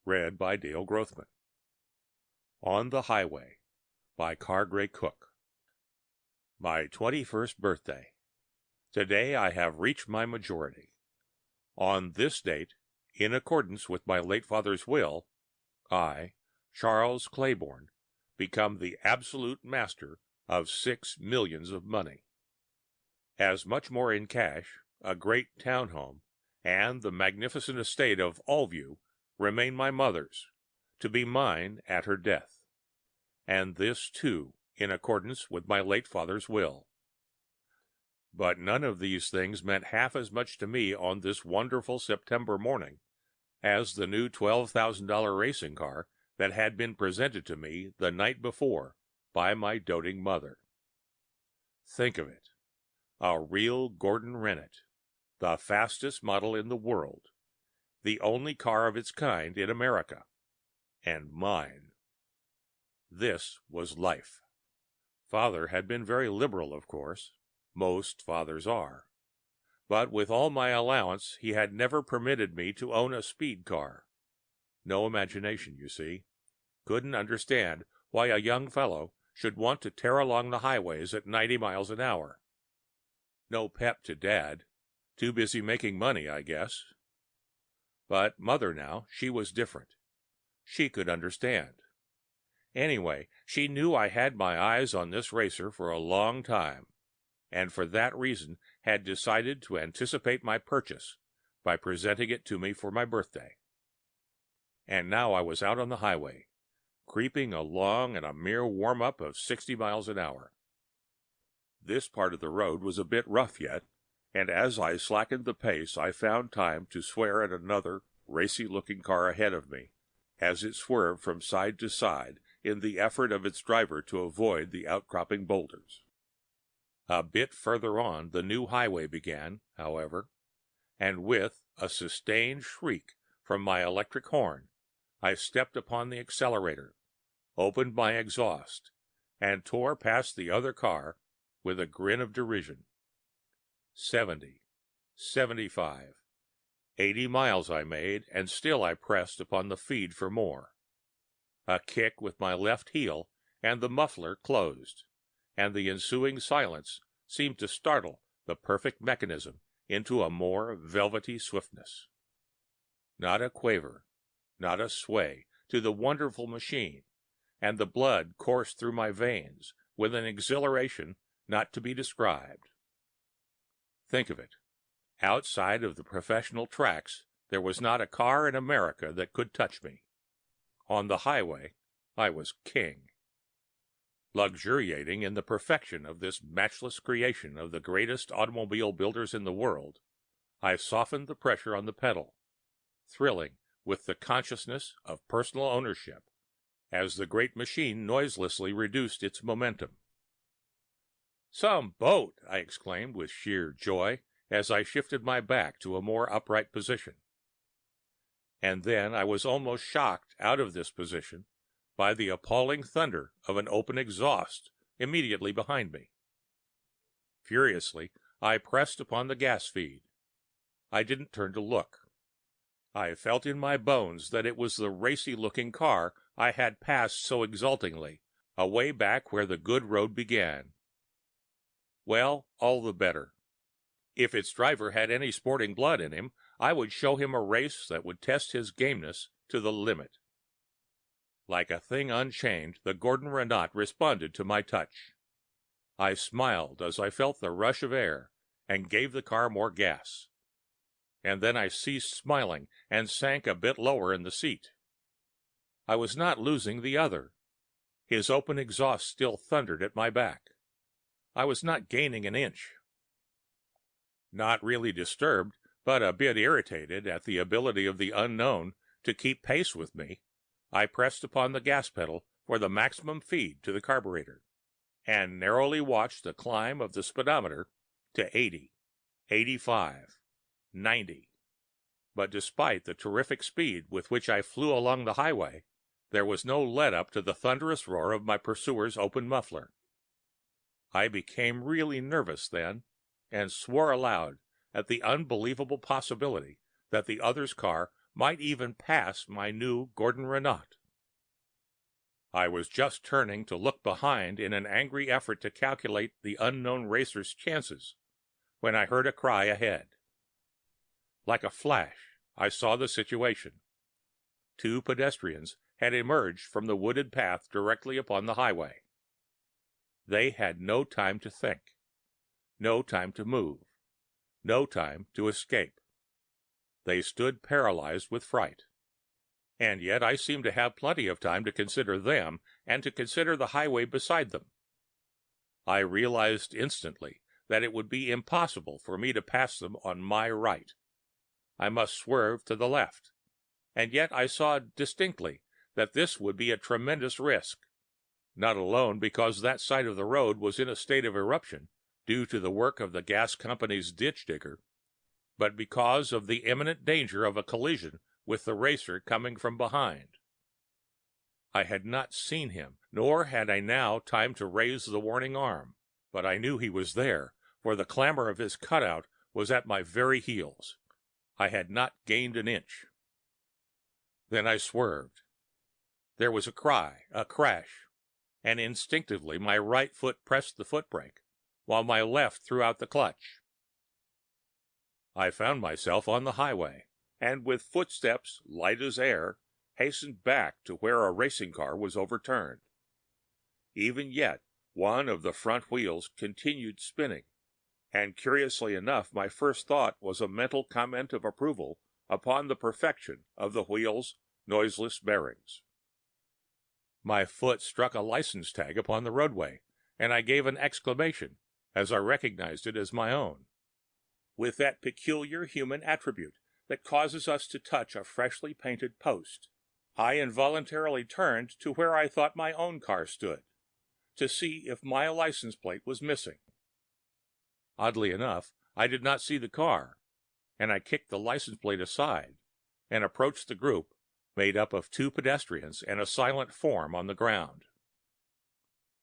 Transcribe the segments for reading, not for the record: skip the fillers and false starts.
Read by Dale Grothman. On the Highway by Cargray Cook. My 21st birthday. Today I have reached my majority. On this date, in accordance with my late father's will, I, Charles Claiborne, become the absolute master of 6 millions of money. As much more in cash, a great townhome, and the magnificent estate of Allview remain my mother's, to be mine at her death. And this, too, in accordance with my late father's will. But none of these things meant half as much to me on this wonderful September morning as the new $12,000 racing car that had been presented to me the night before by my doting mother. Think of it. A real Gordon Rennet, the fastest model in the world, the only car of its kind in America, and mine. This was life. Father had been very liberal, of course. Most fathers are. But with all my allowance, he had never permitted me to own a speed car. No imagination, you see. Couldn't understand why a young fellow should want to tear along the highways at 90 miles an hour. No pep to Dad. Too busy making money, I guess. But Mother now, she was different. She could understand. Anyway, she knew I had my eyes on this racer for a long time, and for that reason had decided to anticipate my purchase by presenting it to me for my birthday. And now I was out on the highway, creeping along in a mere warm-up of 60 miles an hour. This part of the road was a bit rough yet, and as I slackened the pace I found time to swear at another racy-looking car ahead of me, as it swerved from side to side in the effort of its driver to avoid the outcropping boulders. A bit further on the new highway began, however, and with a sustained shriek from my electric horn, I stepped upon the accelerator, opened my exhaust, and tore past the other car with a grin of derision. 70, 75, 80 miles I made, and still I pressed upon the feed for more. A kick with my left heel, and the muffler closed, and the ensuing silence seemed to startle the perfect mechanism into a more velvety swiftness. Not a quaver, not a sway to the wonderful machine, and the blood coursed through my veins with an exhilaration not to be described. Think of it. Outside of the professional tracks, there was not a car in America that could touch me. On the highway, I was king. Luxuriating in the perfection of this matchless creation of the greatest automobile builders in the world, I softened the pressure on the pedal, thrilling with the consciousness of personal ownership, as the great machine noiselessly reduced its momentum. "Some boat!" I exclaimed with sheer joy as I shifted my back to a more upright position. And then I was almost shocked out of this position by the appalling thunder of an open exhaust immediately behind me. Furiously, I pressed upon the gas feed. I didn't turn to look. I felt in my bones that it was the racy-looking car I had passed so exultingly, away back where the good road began. Well, all the better. If its driver had any sporting blood in him, I would show him a race that would test his gameness to the limit. Like a thing unchained, the Gordon Rennet responded to my touch. I smiled as I felt the rush of air and gave the car more gas. And then I ceased smiling and sank a bit lower in the seat. I was not losing the other. His open exhaust still thundered at my back. I was not gaining an inch. Not really disturbed, but a bit irritated at the ability of the unknown to keep pace with me, I pressed upon the gas pedal for the maximum feed to the carburetor, and narrowly watched the climb of the speedometer to 80, 85, 90. But despite the terrific speed with which I flew along the highway, there was no let-up to the thunderous roar of my pursuer's open muffler. I became really nervous then, and swore aloud at the unbelievable possibility that the other's car might even pass my new Gordon Renault. I was just turning to look behind in an angry effort to calculate the unknown racer's chances when I heard a cry ahead. Like a flash, I saw the situation. 2 pedestrians had emerged from the wooded path directly upon the highway. They had no time to think, no time to move, no time to escape. They stood paralyzed with fright. And yet I seemed to have plenty of time to consider them and to consider the highway beside them. I realized instantly that it would be impossible for me to pass them on my right. I must swerve to the left, and yet I saw distinctly that this would be a tremendous risk, not alone because that side of the road was in a state of eruption due to the work of the gas company's ditch digger, but because of the imminent danger of a collision with the racer coming from behind. I had not seen him, nor had I now time to raise the warning arm, but I knew he was there, for the clamor of his cutout was at my very heels. I had not gained an inch. Then I swerved. There was a cry, a crash, and instinctively my right foot pressed the foot brake, while my left threw out the clutch. I found myself on the highway, and with footsteps light as air, hastened back to where a racing car was overturned. Even yet, one of the front wheels continued spinning, and curiously enough, my first thought was a mental comment of approval upon the perfection of the wheel's noiseless bearings. My foot struck a license tag upon the roadway, and I gave an exclamation as I recognized it as my own. With that peculiar human attribute that causes us to touch a freshly painted post, I involuntarily turned to where I thought my own car stood, to see if my license plate was missing. Oddly enough, I did not see the car, and I kicked the license plate aside and approached the group made up of 2 pedestrians and a silent form on the ground.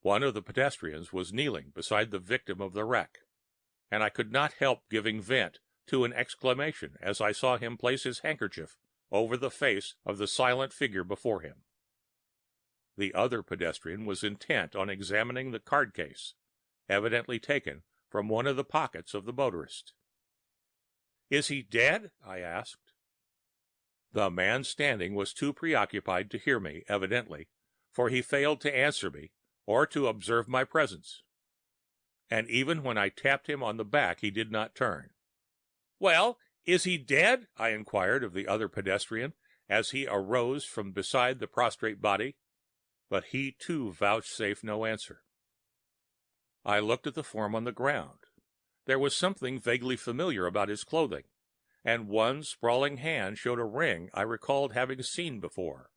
One of the pedestrians was kneeling beside the victim of the wreck, and I could not help giving vent to an exclamation as I saw him place his handkerchief over the face of the silent figure before him. The other pedestrian was intent on examining the card case, evidently taken from one of the pockets of the motorist. "Is he dead?" I asked. The man standing was too preoccupied to hear me, evidently, for he failed to answer me or to observe my presence. And even when I tapped him on the back, he did not turn. "Well, is he dead?" I inquired of the other pedestrian as he arose from beside the prostrate body, but he too vouchsafed no answer. I looked at the form on the ground. There was something vaguely familiar about his clothing, and one sprawling hand showed a ring I recalled having seen before.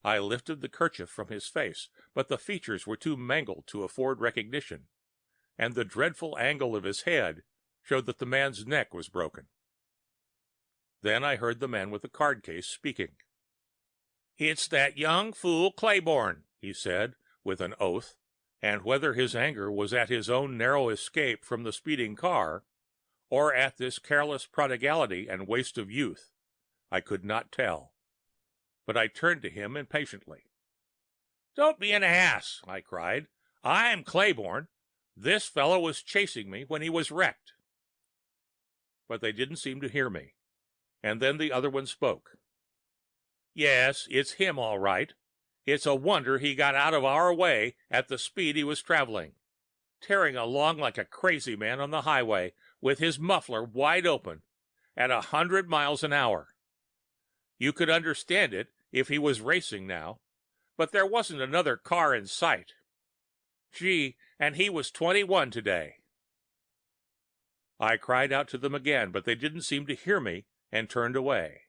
I lifted the kerchief from his face, but the features were too mangled to afford recognition, and the dreadful angle of his head showed that the man's neck was broken. Then I heard the man with the card case speaking. "It's that young fool Claiborne," he said, with an oath, and whether his anger was at his own narrow escape from the speeding car, or at this careless prodigality and waste of youth, I could not tell. But I turned to him impatiently. "Don't be an ass," I cried. "I'm Claiborne. This fellow was chasing me when he was wrecked." But they didn't seem to hear me, and then the other one spoke. "Yes, it's him all right. It's a wonder he got out of our way at the speed he was traveling, tearing along like a crazy man on the highway with his muffler wide open at 100 miles an hour. You could understand it if he was racing now, but there wasn't another car in sight. Gee, and he was 21 today." I cried out to them again, but they didn't seem to hear me and turned away.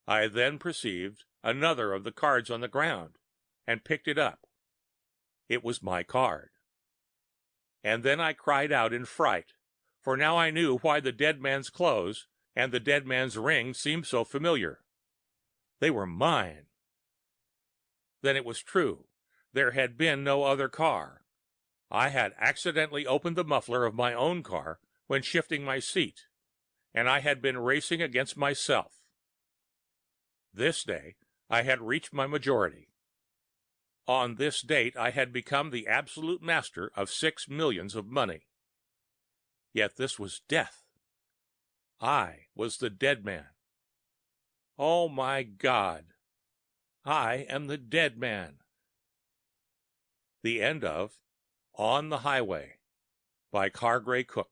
I then perceived another of the cards on the ground and picked it up. It was my card. And then I cried out in fright, for now I knew why the dead man's clothes and the dead man's ring seemed so familiar. They were mine. Then it was true. There had been no other car. I had accidentally opened the muffler of my own car when shifting my seat, and I had been racing against myself. This day I had reached my majority. On this date I had become the absolute master of 6 millions of money. Yet this was death. I was the dead man. Oh my God! I am the dead man. The end of On the Highway by Cargray Cook.